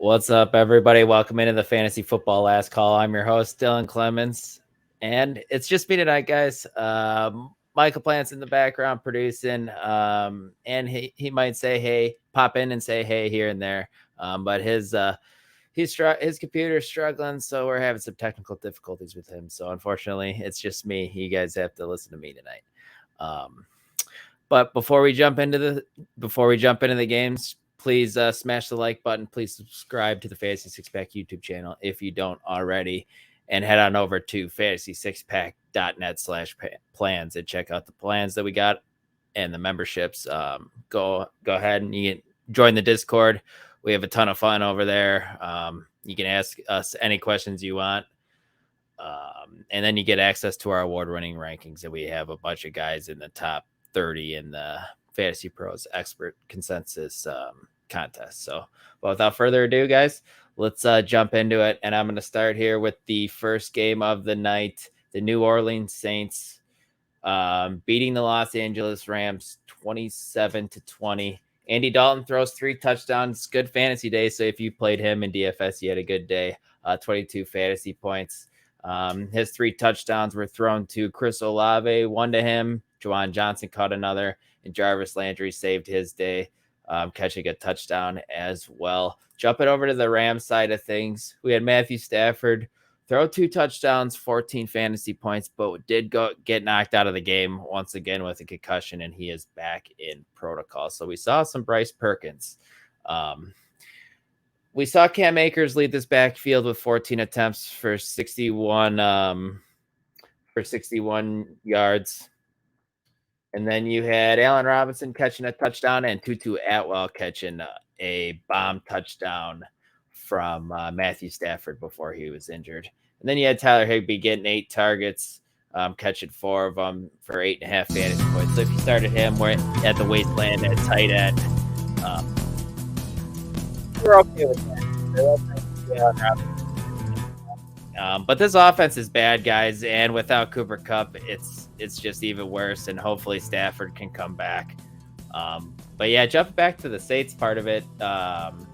What's up, everybody? Welcome into the Fantasy Football Last Call. I'm your host, Dylan Clemons, and it's just me tonight, guys. Michael Plant's in the background producing, and he might say hey, pop in and say hey here and there, but his computer's struggling, so we're having some technical difficulties with him. So unfortunately, it's just me. You guys have to listen to me tonight. But before we jump into the games, please smash the like button. Please subscribe to the Fantasy Six Pack YouTube channel if you don't already, and head on over to fantasy6pack.net/plans and check out the plans that we got and the memberships. Go ahead and you can join the Discord. We have a ton of fun over there. You can ask us any questions you want. And then you get access to our award-winning rankings, and we have a bunch of guys in the top 30 in the Fantasy Pros Expert Consensus contest. So, but without further ado, guys, let's jump into it. And I'm going to start here with the first game of the night: the New Orleans Saints beating the Los Angeles Rams 27-20. Andy Dalton throws 3 touchdowns. Good fantasy day. So if you played him in DFS, you had a good day. 22 fantasy points. His 3 touchdowns were thrown to Chris Olave, 1 to him. Juwan Johnson caught another, and Jarvis Landry saved his day, catching a touchdown as well. Jumping over to the Rams side of things, we had Matthew Stafford throw 2 touchdowns, 14 fantasy points, but did get knocked out of the game once again with a concussion, and he is back in protocol. So we saw some Bryce Perkins. We saw Cam Akers lead this backfield with 14 attempts for 61 yards. And then you had Allen Robinson catching a touchdown and Tutu Atwell catching a bomb touchdown from Matthew Stafford before he was injured. And then you had Tyler Higbee getting 8 targets, catching 4 of them for 8.5 fantasy points. So if you started him, we're at the wasteland at tight end. We're okay with that. But this offense is bad, guys, and without Cooper Kupp, it's just even worse. And hopefully Stafford can come back. But yeah, jumping back to the Saints part of it, Alvin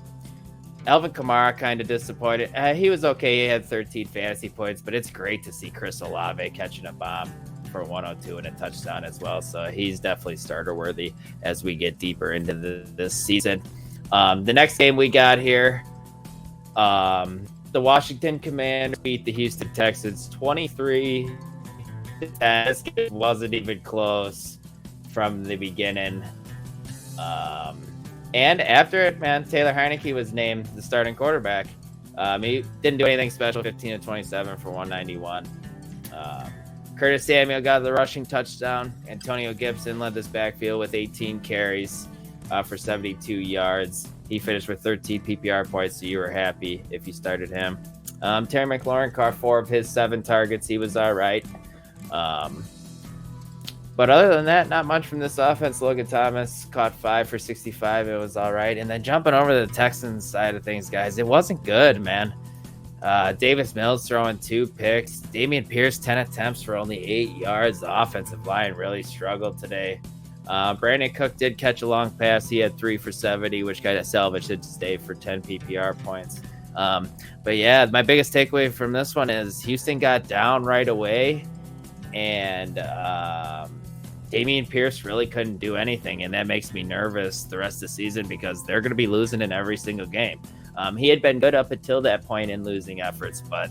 Kamara kind of disappointed. He was okay. He had 13 fantasy points, but it's great to see Chris Olave catching a bomb for 102 and a touchdown as well. So he's definitely starter worthy as we get deeper into this season. The next game we got here, the Washington Commanders beat the Houston Texans 23-10. This game wasn't even close from the beginning. And after it, man, Taylor Heineke was named the starting quarterback. He didn't do anything special, 15-27 for 191. Curtis Samuel got the rushing touchdown. Antonio Gibson led this backfield with 18 carries for 72 yards. He finished with 13 PPR points, so you were happy if you started him. Terry McLaurin caught 4 of his 7 targets. He was all right. But other than that, not much from this offense. Logan Thomas caught 5 for 65. It was all right. And then jumping over to the Texans side of things, guys, it wasn't good, man. Davis Mills throwing 2 picks. Dameon Pierce, 10 attempts for only 8 yards. The offensive line really struggled today. Brandon Cook did catch a long pass. He had 3 for 70, which kind of salvaged his day for 10 PPR points. But yeah, my biggest takeaway from this one is Houston got down right away, and Dameon Pierce really couldn't do anything, and that makes me nervous the rest of the season because they're going to be losing in every single game. He had been good up until that point in losing efforts, but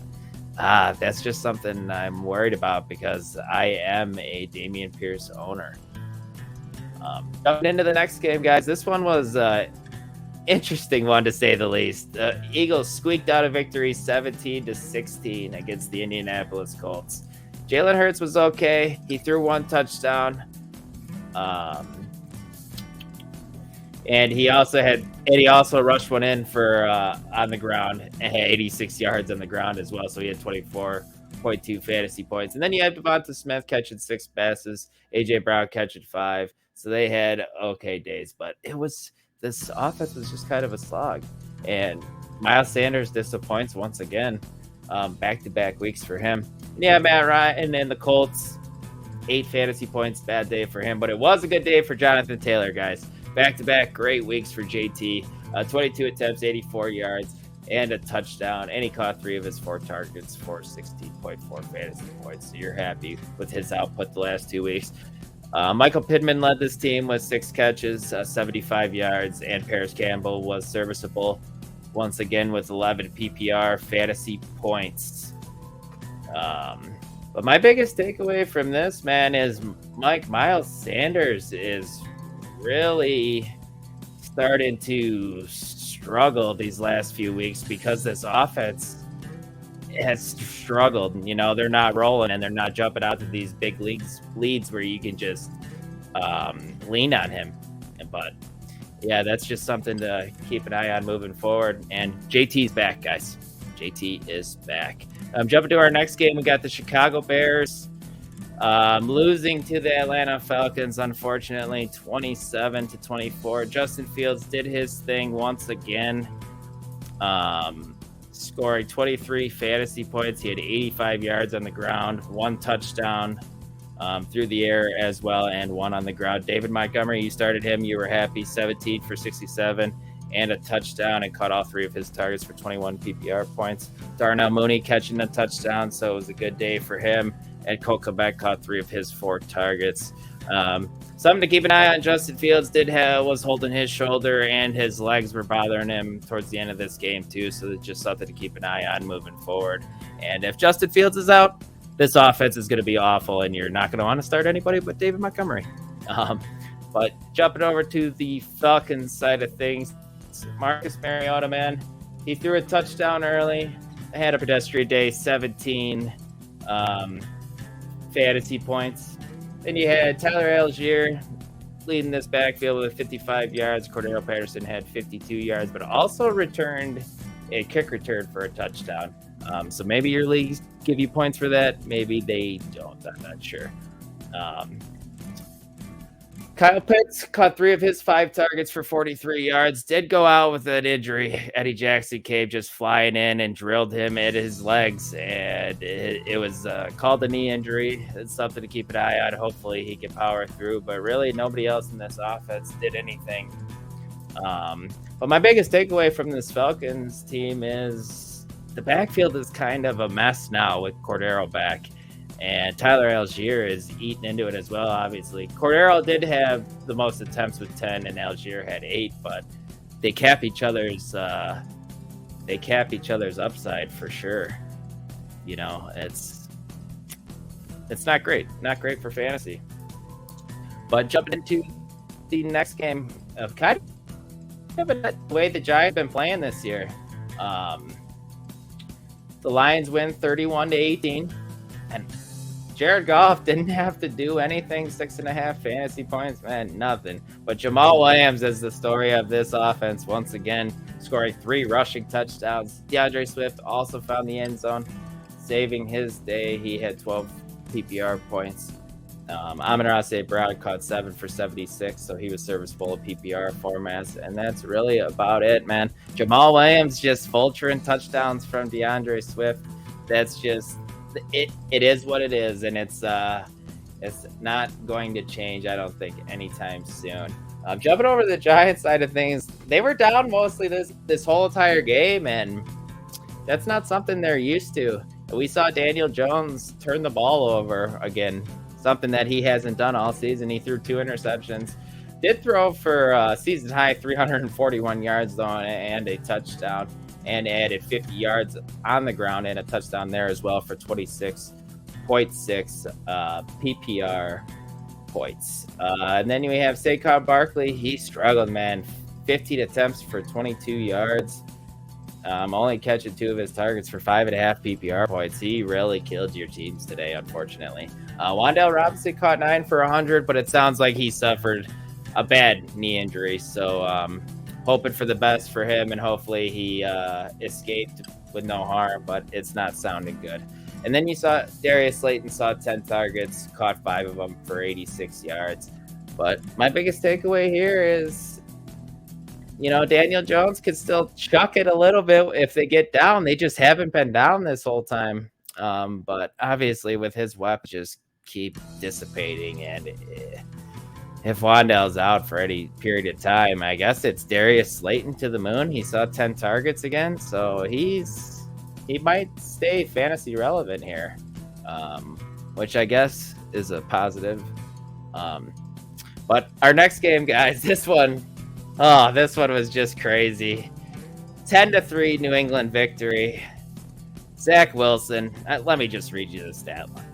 that's just something I'm worried about because I am a Dameon Pierce owner. Jumping into the next game, guys, this one was interesting one to say the least. The Eagles squeaked out a victory 17-16 against the Indianapolis Colts. Jalen Hurts was okay. He threw 1 touchdown. And he also rushed one in for on the ground and had 86 yards on the ground as well. So he had 24.2 fantasy points. And then you had Devonta Smith catching 6 passes, AJ Brown catching 5. So they had okay days, but this offense was just kind of a slog. And Miles Sanders disappoints once again. Back-to-back weeks for him. And yeah, Matt Ryan and the Colts, 8 fantasy points, bad day for him, but it was a good day for Jonathan Taylor, guys. Back-to-back great weeks for JT. 22 attempts, 84 yards. and a touchdown, and he caught 3 of his 4 targets for 16.4 fantasy points. So you're happy with his output the last 2 weeks. Michael Pittman led this team with 6 catches, 75 yards, and Paris Campbell was serviceable once again with 11 PPR fantasy points. But my biggest takeaway from this, man, is Miles Sanders is really starting to struggle these last few weeks because this offense has struggled. You know, they're not rolling and they're not jumping out to these big leads where you can just lean on him. But yeah, that's just something to keep an eye on moving forward. And JT's back, guys. JT is back. Jumping to our next game, we got the Chicago Bears losing to the Atlanta Falcons, unfortunately, 27-24. Justin Fields did his thing once again, scoring 23 fantasy points. He had 85 yards on the ground, 1 touchdown through the air as well, and 1 on the ground. David Montgomery, you started him. You were happy, 17 for 67 and a touchdown, and caught all 3 of his targets for 21 PPR points. Darnell Mooney catching a touchdown, so it was a good day for him. And Cole Quebec caught 3 of his 4 targets. Something to keep an eye on. Justin Fields was holding his shoulder, and his legs were bothering him towards the end of this game too. So it's just something to keep an eye on moving forward. And if Justin Fields is out, this offense is going to be awful, and you're not going to want to start anybody but David Montgomery. But jumping over to the Falcons side of things, Marcus Mariota, man, he threw a touchdown early, had a pedestrian day, 17 fantasy points. Then you had Tyler Algier leading this backfield with 55 yards. Cordero Patterson had 52 yards, but also returned a kick return for a touchdown. So maybe your leagues give you points for that. Maybe they don't. I'm not sure. Kyle Pitts caught 3 of his 5 targets for 43 yards. Did go out with an injury. Eddie Jackson came just flying in and drilled him at his legs, and it was called a knee injury. It's something to keep an eye on. Hopefully he can power through, but really nobody else in this offense did anything. But my biggest takeaway from this Falcons team is the backfield is kind of a mess now with Cordero back. And Tyler Algier is eating into it as well, obviously. Cordero did have the most attempts with 10, and Algier had 8, but they cap each other's upside for sure. You know, it's not great. Not great for fantasy. But jumping into the next game of kind of the way the Giants have been playing this year. The Lions win 31-18, and Jared Goff didn't have to do anything. 6.5 fantasy points, man, nothing. But Jamal Williams is the story of this offense once again, scoring 3 rushing touchdowns. DeAndre Swift also found the end zone, saving his day. He had 12 PPR points. Amon-Ra St. Brown caught 7 for 76, so he was serviceable in PPR formats, and that's really about it, man. Jamal Williams just vulturing touchdowns from DeAndre Swift. That's just it is what it is, and it's not going to change, I don't think, anytime soon. Jumping over to the Giants side of things, they were down mostly this whole entire game, and that's not something they're used to. We saw Daniel Jones turn the ball over again, something that he hasn't done all season. He threw 2 interceptions, did throw for season high 341 yards though, and a touchdown, and added 50 yards on the ground and a touchdown there as well for 26.6 PPR points. And then we have Saquon Barkley. He struggled, man. 15 attempts for 22 yards. Only catching 2 of his targets for 5.5 PPR points. He really killed your teams today, unfortunately. Wan'Dale Robinson caught 9 for 100, but it sounds like he suffered a bad knee injury. So hoping for the best for him, and hopefully he escaped with no harm, but it's not sounding good. And then you saw Darius Slayton saw 10 targets, caught 5 of them for 86 yards. But my biggest takeaway here is, you know, Daniel Jones could still chuck it a little bit if they get down. They just haven't been down this whole time. But obviously with his weapons just keep dissipating, and if Wandell's out for any period of time, I guess it's Darius Slayton to the moon. He saw 10 targets again, so he might stay fantasy relevant here, which I guess is a positive. But our next game, guys, this one was just crazy. 10-3 New England victory. Zach Wilson, let me just read you the stat line.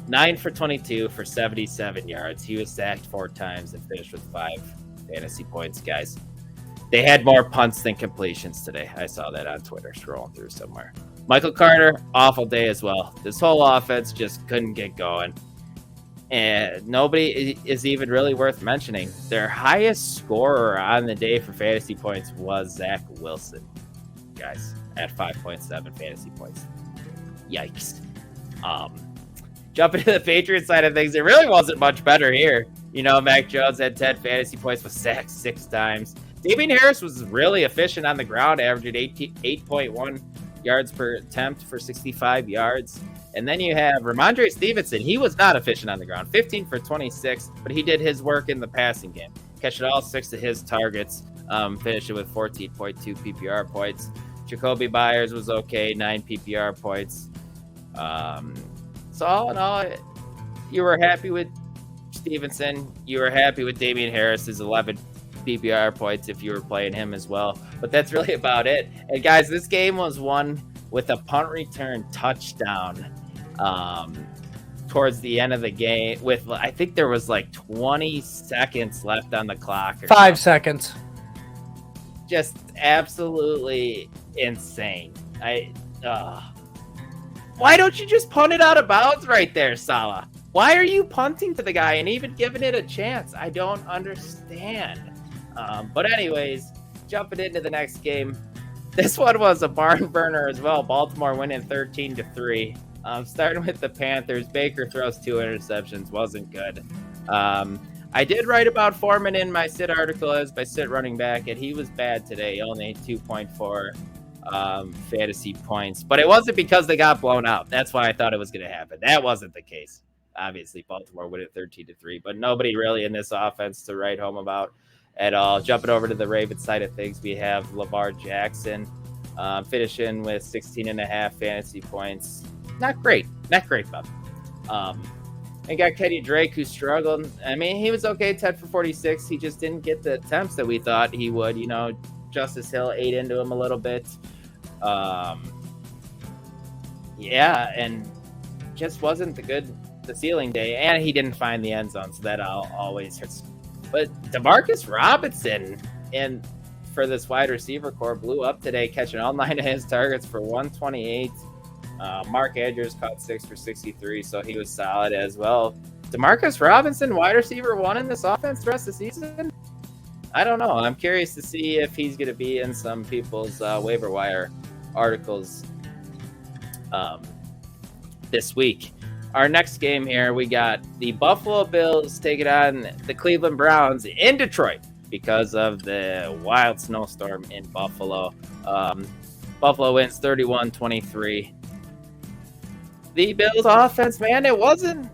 9 for 22 for 77 yards. He was sacked 4 times and finished with 5 fantasy points, guys. They had more punts than completions today. I saw that on Twitter scrolling through somewhere. Michael Carter, awful day as well. This whole offense just couldn't get going. And nobody is even really worth mentioning. Their highest scorer on the day for fantasy points was Zach Wilson, guys, at 5.7 fantasy points. Yikes. Jumping to the Patriots side of things, it really wasn't much better here. Mac Jones had 10 fantasy points, was sacked 6 times. Damian Harris was really efficient on the ground, averaging 8.1 yards per attempt for 65 yards. And then you have Ramondre Stevenson. He was not efficient on the ground, 15 for 26, but he did his work in the passing game. Catching all 6 of his targets, finishing with 14.2 PPR points. Jacoby Byers was okay, 9 PPR points. So all in all, you were happy with Stevenson. You were happy with Damian Harris's 11 PPR points if you were playing him as well. But that's really about it. And guys, this game was won with a punt return touchdown towards the end of the game. With I think there was like 20 seconds left on the clock. 5 seconds. Just absolutely insane. Why don't you just punt it out of bounds right there, Salah? Why are you punting to the guy and even giving it a chance? I don't understand. But anyways, jumping into the next game. This one was a barn burner as well. Baltimore winning 13-3. Starting with the Panthers, Baker throws 2 interceptions. Wasn't good. I did write about Foreman in my sit article as my sit running back, and he was bad today. Only 2.4 fantasy points, but it wasn't because they got blown out. That's why I thought it was going to happen. That wasn't the case. Obviously, Baltimore win it 13-3, but nobody really in this offense to write home about at all. Jumping over to the Ravens side of things, we have Lamar Jackson finishing with 16.5 fantasy points. Not great, Bob. And got Kenny Drake, who struggled. I mean, he was okay, 10 for 46. He just didn't get the attempts that we thought he would. Justice Hill ate into him a little bit. And just wasn't the ceiling day, and he didn't find the end zone, so that always hurts. But Demarcus Robinson for this wide receiver core blew up today, catching all 9 of his targets for 128. Mark Andrews caught 6 for 63, so he was solid as well. Demarcus Robinson, wide receiver 1 in this offense the rest of the season? I don't know. I'm curious to see if he's going to be in some people's waiver wire articles this week. Our next game here, we got the Buffalo Bills taking on the Cleveland Browns in Detroit because of the wild snowstorm in Buffalo. Buffalo wins 31-23. The Bills offense, man, it wasn't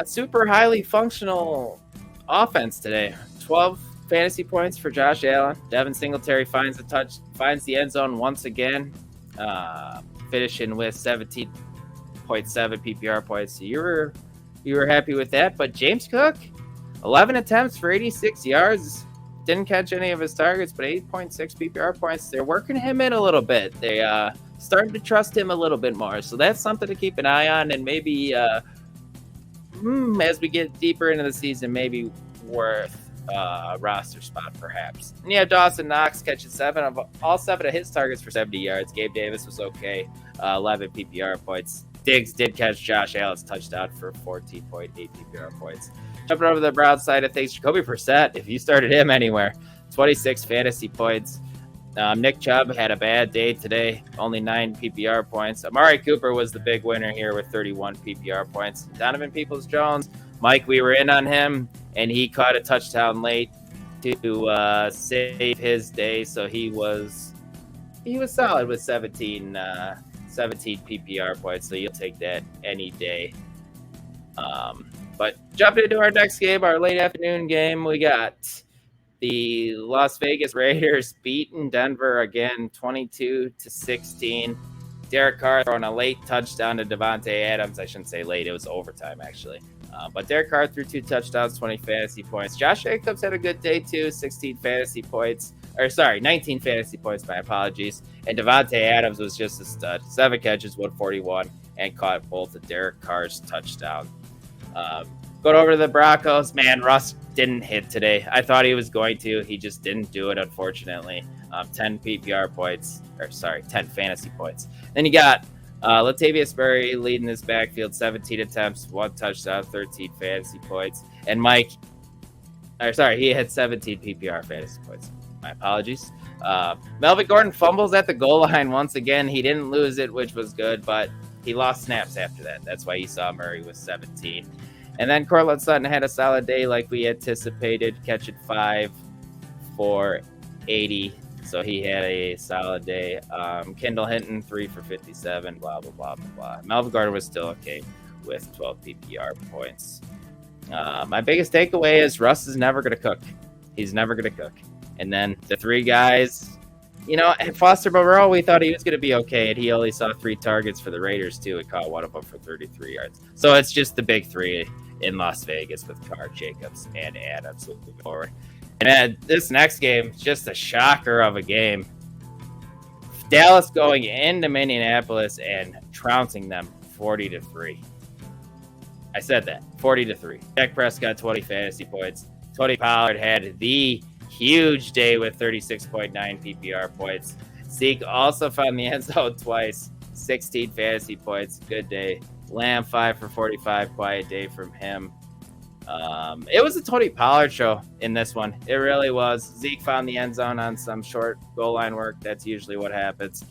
a super highly functional offense today. 12 fantasy points for Josh Allen. Devin Singletary finds the end zone once again, finishing with 17.7 PPR points. So you were happy with that. But James Cook, 11 attempts for 86 yards. Didn't catch any of his targets, but 8.6 PPR points. They're working him in a little bit. They starting to trust him a little bit more. So that's something to keep an eye on, and maybe as we get deeper into the season, maybe worth roster spot perhaps. And you have Dawson Knox catching 7 of his targets for 70 yards. Gabe Davis was okay, 11 PPR points. Diggs did catch Josh Allen's touchdown for 14.8 PPR points. Jumping over to the Browns side of things, Jacoby Brissett, if you started him anywhere, 26 fantasy points. Nick Chubb had a bad day today, only 9 PPR points. Amari Cooper was the big winner here with 31 PPR points. Donovan Peoples-Jones, Mike, we were in on him, and he caught a touchdown late to save his day, so he was solid with 17 PPR points, so you'll take that any day. But jumping into our next game, our late afternoon game, we got the Las Vegas Raiders beating Denver again, 22-16. Derek Carr throwing a late touchdown to Devontae Adams. I shouldn't say late; it was overtime actually. But Derek Carr threw 2 touchdowns, 20 fantasy points. Josh Jacobs had a good day too, 16 fantasy points. 19 fantasy points. My apologies. And Devontae Adams was just a stud. 7 catches, 141, and caught both of Derek Carr's touchdowns. Going over to the Broncos, man, Russ didn't hit today. I thought he was going to. He just didn't do it, unfortunately. 10 PPR points, 10 fantasy points. Then you got Latavius Murray leading this backfield, 17 attempts, 1 touchdown, 13 fantasy points. And he had 17 PPR fantasy points. My apologies. Melvin Gordon fumbles at the goal line once again. He didn't lose it, which was good, but he lost snaps after that. That's why you saw Murray with 17. And then Cortland Sutton had a solid day like we anticipated, catching 5 for 80. So he had a solid day. Kendall Hinton, 3 for 57, blah, blah, blah, blah, blah. Melvin Gordon was still okay with 12 PPR points. My biggest takeaway is Russ is never going to cook. He's never going to cook. And then the 3 guys, Foster Moreau, we thought he was going to be okay, and he only saw 3 targets for the Raiders, too, and caught one of them for 33 yards. So it's just the big 3 in Las Vegas with Carr, Jacobs, and Adams moving forward. And this next game is just a shocker of a game. Dallas going into Indianapolis and trouncing them 40-3. I said that, 40-3. Dak Prescott, 20 fantasy points. Tony Pollard had the huge day with 36.9 PPR points. Zeke also found the end zone twice, 16 fantasy points. Good day. Lamb, 5 for 45. Quiet day from him. It was a Tony Pollard show in this one. It really was. Zeke found the end zone on some short goal line work. That's usually what happens.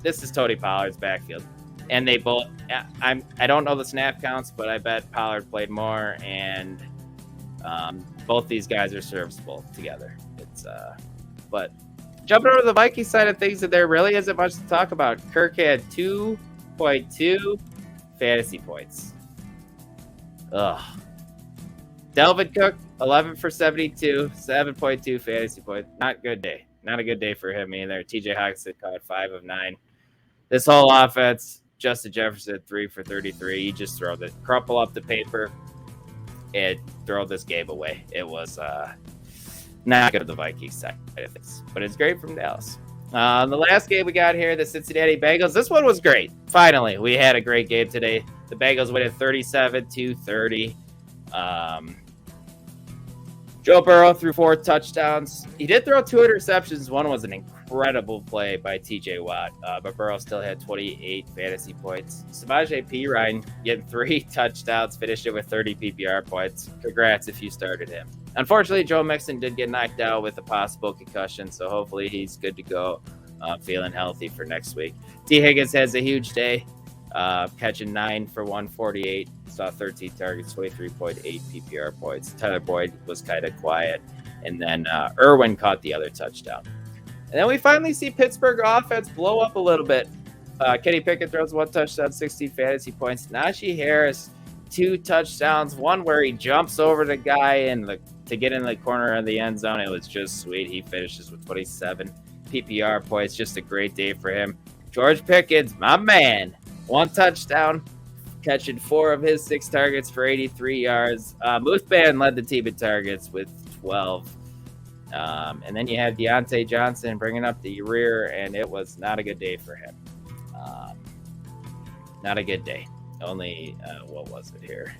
This is Tony Pollard's backfield. And they both, I don't know the snap counts, but I bet Pollard played more, and both these guys are serviceable together. But jumping over to the Vikings side of things, there really isn't much to talk about. Kirk had 2.2 fantasy points. Ugh. Delvin Cook, 11 for 72, 7.2 fantasy points. Not a good day. Not a good day for him either. TJ Hockenson caught 5 of 9. This whole offense, Justin Jefferson, 3 for 33. You just crumple up the paper and throw this game away. It was not good of the Vikings side of things, but it's great from Dallas. The last game we got here, the Cincinnati Bengals. This one was great. Finally, we had a great game today. The Bengals win at 37-30. Joe Burrow threw 4 touchdowns. He did throw 2 interceptions. One was an incredible play by TJ Watt, but Burrow still had 28 fantasy points. Samaje Perine getting 3 touchdowns, finished it with 30 PPR points. Congrats if you started him. Unfortunately, Joe Mixon did get knocked out with a possible concussion, so hopefully he's good to go, feeling healthy for next week. T. Higgins has a huge day, catching 9 for 148, saw 13 targets, 23.8 PPR points. Tyler Boyd was kind of quiet, and then Irwin caught the other touchdown. And then we finally see Pittsburgh offense blow up a little bit. Kenny Pickett throws 1 touchdown, 16 fantasy points. Najee Harris, 2 touchdowns, one where he jumps over the guy to get in the corner of the end zone. It was just sweet. He finishes with 27 PPR points. Just a great day for him. George Pickens, my man, 1 touchdown, catching 4 of his 6 targets for 83 yards. Moose Band led the team in targets with 12. And then you had Deontay Johnson bringing up the rear, and it was not a good day for him. Not a good day. Only, what was it here?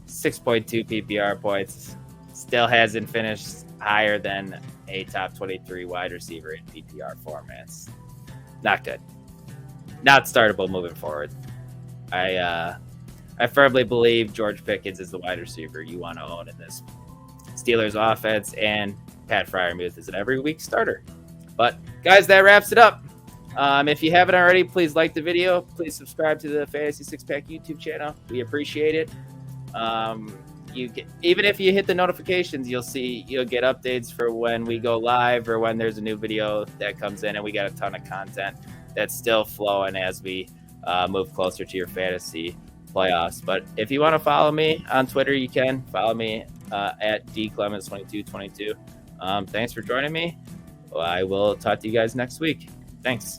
6.2 PPR points. Still hasn't finished higher than a top 23 wide receiver in PPR formats. Not good. Not startable moving forward. I firmly believe George Pickens is the wide receiver you want to own in this Steelers offense, and Pat Freiermuth is an every week starter. But guys, that wraps it up. If you haven't already, please like the video. Please subscribe to the Fantasy Six Pack YouTube channel. We appreciate it. Even if you hit the notifications, you'll get updates for when we go live or when there's a new video that comes in, and we got a ton of content that's still flowing as we move closer to your fantasy playoffs. But if you want to follow me on Twitter, you can follow me at dclemens2222. Thanks for joining me. I will talk to you guys next week. Thanks.